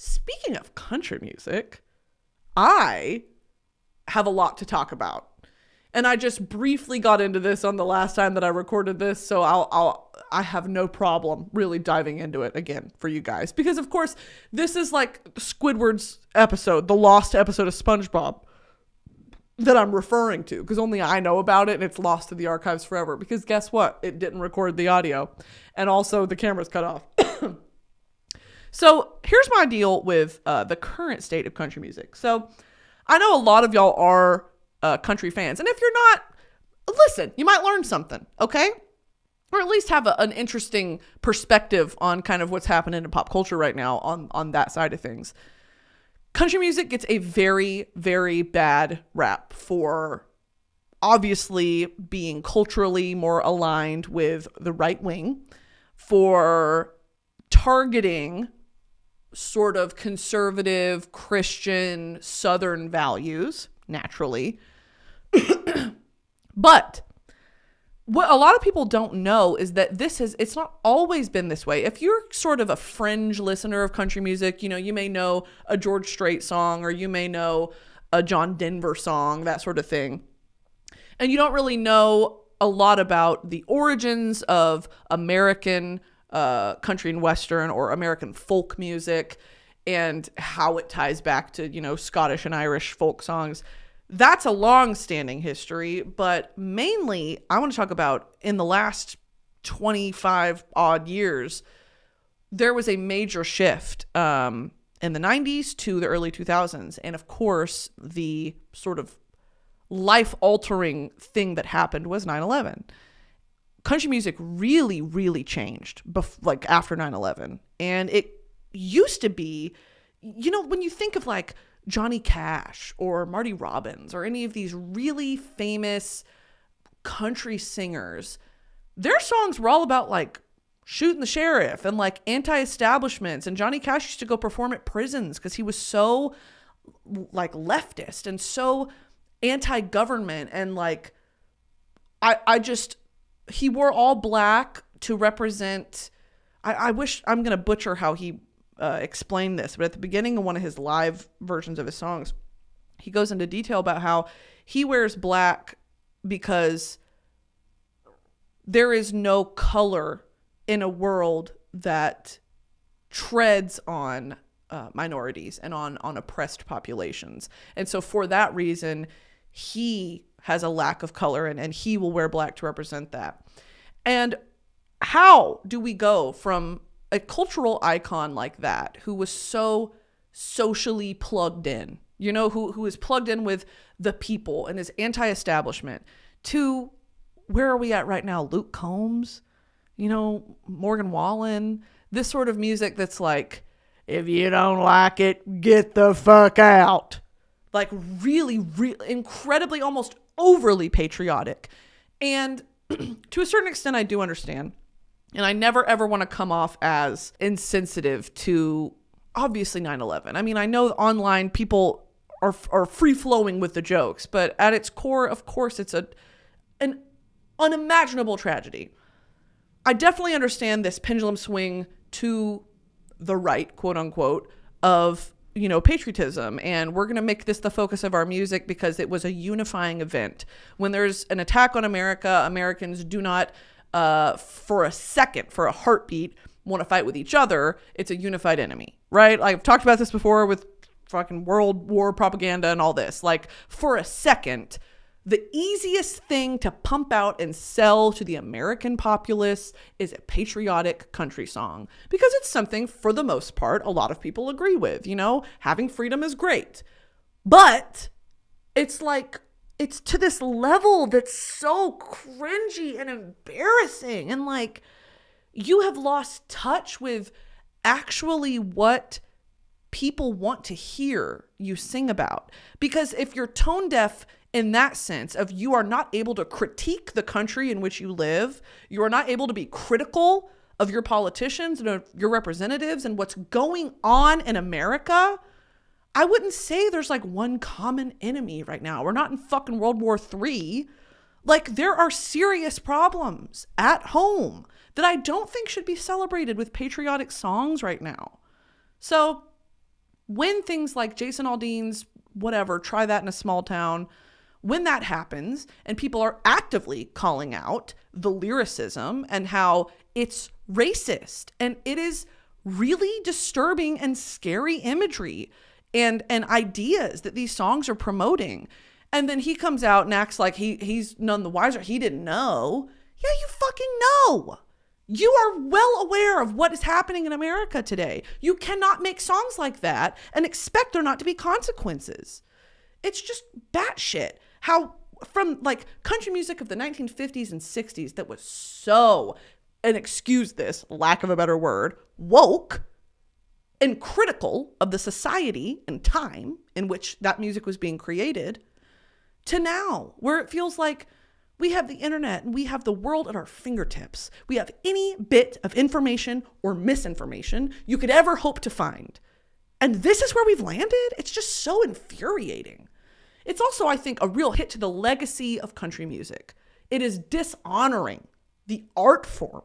Speaking of country music, I have a lot to talk about. And I just briefly got into this on the last time that I recorded this, so I have no problem really diving into it again for you guys. Because, of course, this is like Squidward's episode, the lost episode of SpongeBob that I'm referring to, because only I know about it and it's lost to the archives forever. Because guess what? It didn't record the audio. And also the camera's cut off. So here's my deal with the current state of country music. So I know a lot of y'all are country fans. And if you're not, listen, you might learn something, okay? Or at least have an interesting perspective on kind of what's happening in pop culture right now on that side of things. Country music gets a very, very bad rap for obviously being culturally more aligned with the right wing, for targeting sort of conservative Christian Southern values, naturally. But what a lot of people don't know is that it's not always been this way. If you're sort of a fringe listener of country music, you may know a George Strait song, or you may know a John Denver song, that sort of thing. And you don't really know a lot about the origins of American country and western or American folk music and how it ties back to, Scottish and Irish folk songs. That's a long-standing history, but mainly I want to talk about in the last 25 odd years, there was a major shift in the 90s to the early 2000s. And of course, the sort of life-altering thing that happened was 9/11. Country music really, really changed after 9/11. And it used to be, when you think of like Johnny Cash or Marty Robbins or any of these really famous country singers, their songs were all about like shooting the sheriff and like anti-establishments. And Johnny Cash used to go perform at prisons because he was so like leftist and so anti-government. And like, he wore all black to represent, I wish, I'm going to butcher how he explained this, but at the beginning of one of his live versions of his songs, he goes into detail about how he wears black because there is no color in a world that treads on minorities and on oppressed populations. And so for that reason, he has a lack of color and he will wear black to represent that. And how do we go from a cultural icon like that, who was so socially plugged in, who is plugged in with the people and is anti-establishment, to where are we at right now? Luke Combs, Morgan Wallen, this sort of music that's like, if you don't like it, get the fuck out. Like really, really incredibly, almost overly patriotic. And to a certain extent, I do understand. And I never, ever want to come off as insensitive to, obviously, 9/11. I mean, I know online people are free-flowing with the jokes, but at its core, of course, it's an unimaginable tragedy. I definitely understand this pendulum swing to the right, quote-unquote, of, patriotism. And we're going to make this the focus of our music because it was a unifying event. When there's an attack on America, Americans do not for a second, for a heartbeat, want to fight with each other. It's a unified enemy, right? Like, I've talked about this before with fucking World War propaganda and all this. Like, for a second, the easiest thing to pump out and sell to the American populace is a patriotic country song, because it's something, for the most part, a lot of people agree with. Having freedom is great, but it's like, it's to this level that's so cringy and embarrassing. And like, you have lost touch with actually what people want to hear you sing about. Because if you're tone deaf in that sense of you are not able to critique the country in which you live, you are not able to be critical of your politicians and of your representatives and what's going on in America, I wouldn't say there's like one common enemy right now. We're not in fucking World War III. Like, there are serious problems at home that I don't think should be celebrated with patriotic songs right now. So when things like Jason Aldean's whatever, Try That in a Small Town, when that happens and people are actively calling out the lyricism and how it's racist and it is really disturbing and scary imagery and ideas that these songs are promoting. And then he comes out and acts like he's none the wiser. He didn't know. Yeah, you fucking know. You are well aware of what is happening in America today. You cannot make songs like that and expect there not to be consequences. It's just batshit. How from like country music of the 1950s and 60s that was so, and excuse this, lack of a better word, woke and critical of the society and time in which that music was being created, to now where it feels like we have the internet and we have the world at our fingertips. We have any bit of information or misinformation you could ever hope to find. And this is where we've landed? It's just so infuriating. It's also, I think, a real hit to the legacy of country music. It is dishonoring the art form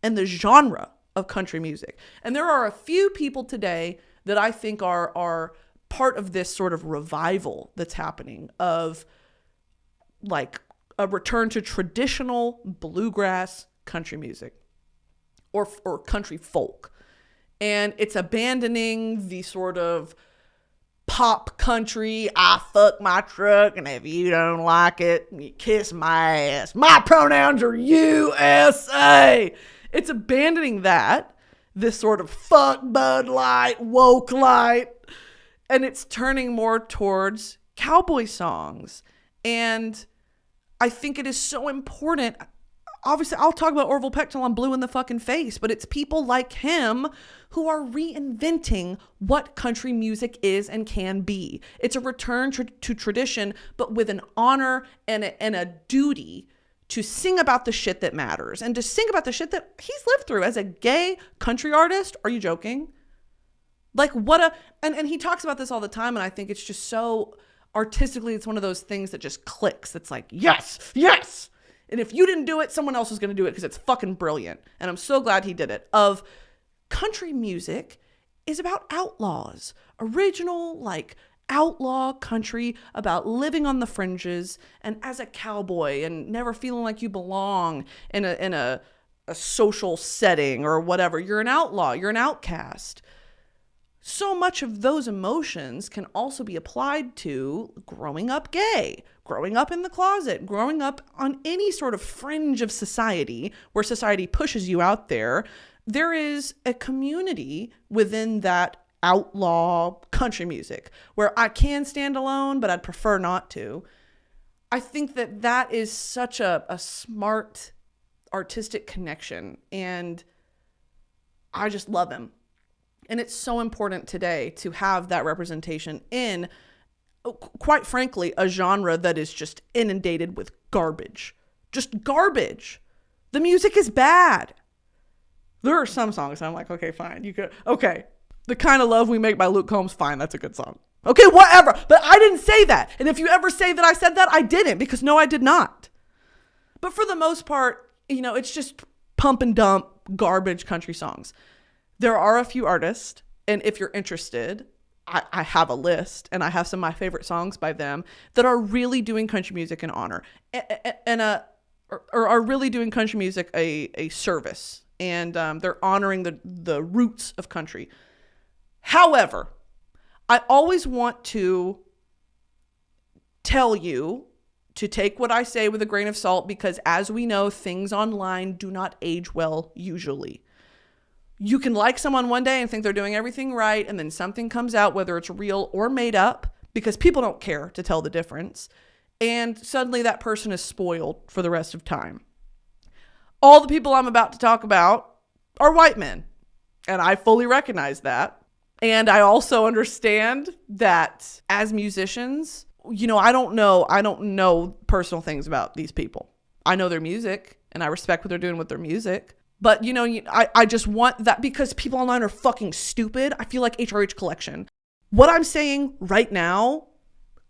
and the genre of country music. And there are a few people today that I think are part of this sort of revival that's happening of like a return to traditional bluegrass country music or country folk. And it's abandoning the sort of pop country, I fuck my truck, and if you don't like it, you kiss my ass. My pronouns are USA. It's abandoning that, this sort of fuck Bud Light, woke light, and it's turning more towards cowboy songs. And I think it is so important. Obviously, I'll talk about Orville Peck till I'm blue in the fucking face, but it's people like him who are reinventing what country music is and can be. It's a return to tradition, but with an honor and a duty to sing about the shit that matters and to sing about the shit that he's lived through as a gay country artist. Are you joking? Like and he talks about this all the time, and I think it's just so artistically, it's one of those things that just clicks. It's like, yes, yes. And if you didn't do it, someone else was going to do it because it's fucking brilliant. And I'm so glad he did it. Of country music is about outlaws, original, like outlaw country about living on the fringes and as a cowboy and never feeling like you belong in a social setting or whatever. You're an outlaw. You're an outcast. So much of those emotions can also be applied to growing up gay, growing up in the closet, growing up on any sort of fringe of society where society pushes you out there. There is a community within that outlaw country music where I can stand alone, but I'd prefer not to. I think that is such a smart artistic connection, and I just love him. And it's so important today to have that representation in, quite frankly, a genre that is just inundated with garbage. Just garbage. The music is bad. There are some songs I'm like, okay, fine. Okay. The Kind of Love We Make by Luke Combs, fine. That's a good song. Okay, whatever. But I didn't say that. And if you ever say that I said that, I didn't, because no, I did not. But for the most part, it's just pump and dump garbage country songs. There are a few artists, and if you're interested, I have a list, and I have some of my favorite songs by them that are really doing country music an honor, and are really doing country music a service, and they're honoring the roots of country. However, I always want to tell you to take what I say with a grain of salt, because as we know, things online do not age well usually. You can like someone one day and think they're doing everything right, and then something comes out, whether it's real or made up, because people don't care to tell the difference, and suddenly that person is spoiled for the rest of time. All the people I'm about to talk about are white men, and I fully recognize that. And I also understand that as musicians, I don't know personal things about these people. I know their music, and I respect what they're doing with their music. But, I just want that, because people online are fucking stupid. I feel like HRH Collection. What I'm saying right now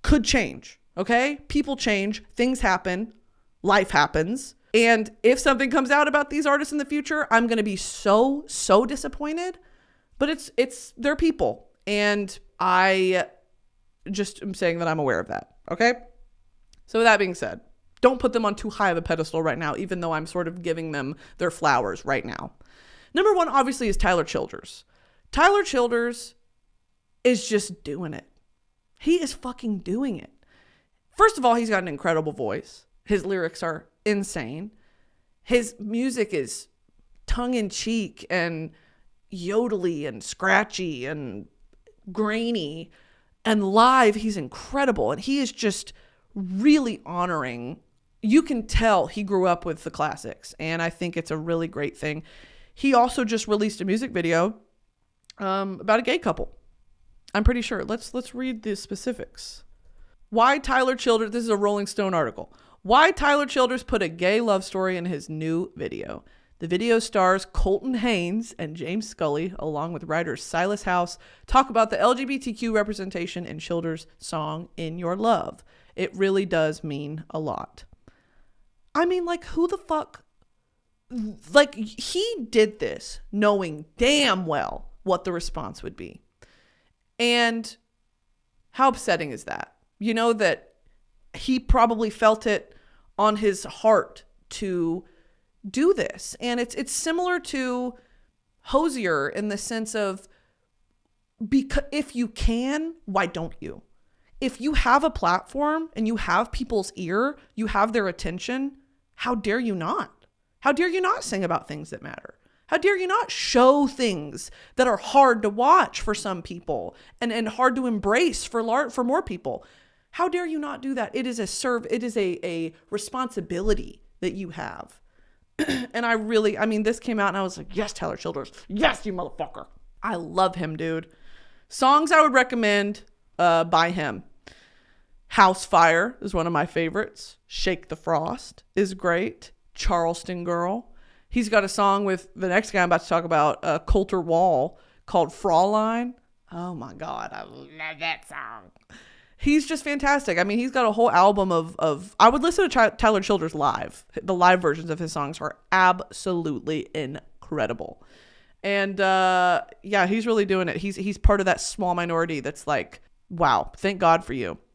could change, okay? People change, things happen, life happens. And if something comes out about these artists in the future, I'm going to be so disappointed. But they're people. And I just am saying that I'm aware of that. Okay. So with that being said, don't put them on too high of a pedestal right now, even though I'm sort of giving them their flowers right now. Number one, obviously, is Tyler Childers. Tyler Childers is just doing it. He is fucking doing it. First of all, he's got an incredible voice. His lyrics are insane. His music is tongue-in-cheek and yodely and scratchy and grainy. And live, he's incredible. And he is just really honoring. You can tell he grew up with the classics. And I think it's a really great thing. He also just released a music video about a gay couple. I'm pretty sure. Let's read the specifics. Why Tyler Childers, this is a Rolling Stone article. Why Tyler Childers put a gay love story in his new video. The video stars Colton Haynes and James Scully, along with writers Silas House, talk about the LGBTQ representation in Childers' song In Your Love. It really does mean a lot. I mean, like, who the fuck? Like, he did this knowing damn well what the response would be. And how upsetting is that? You know, that he probably felt it on his heart to do this. And it's similar to Hosier in the sense of, because if you can, why don't you? If you have a platform and you have people's ear, you have their attention, how dare you not? How dare you not sing about things that matter? How dare you not show things that are hard to watch for some people and hard to embrace for more people? How dare you not do that? It is a responsibility that you have. And this came out and I was like, yes, Tyler Childers. Yes, you motherfucker. I love him, dude. Songs I would recommend by him. House Fire is one of my favorites. Shake the Frost is great. Charleston Girl. He's got a song with the next guy I'm about to talk about, Coulter Wall, called Fraulein. Oh my God, I love that song. He's just fantastic. I mean, he's got a whole album of I would listen to Tyler Childers live. The live versions of his songs are absolutely incredible. And yeah, he's really doing it. He's part of that small minority that's like, wow, thank God for you.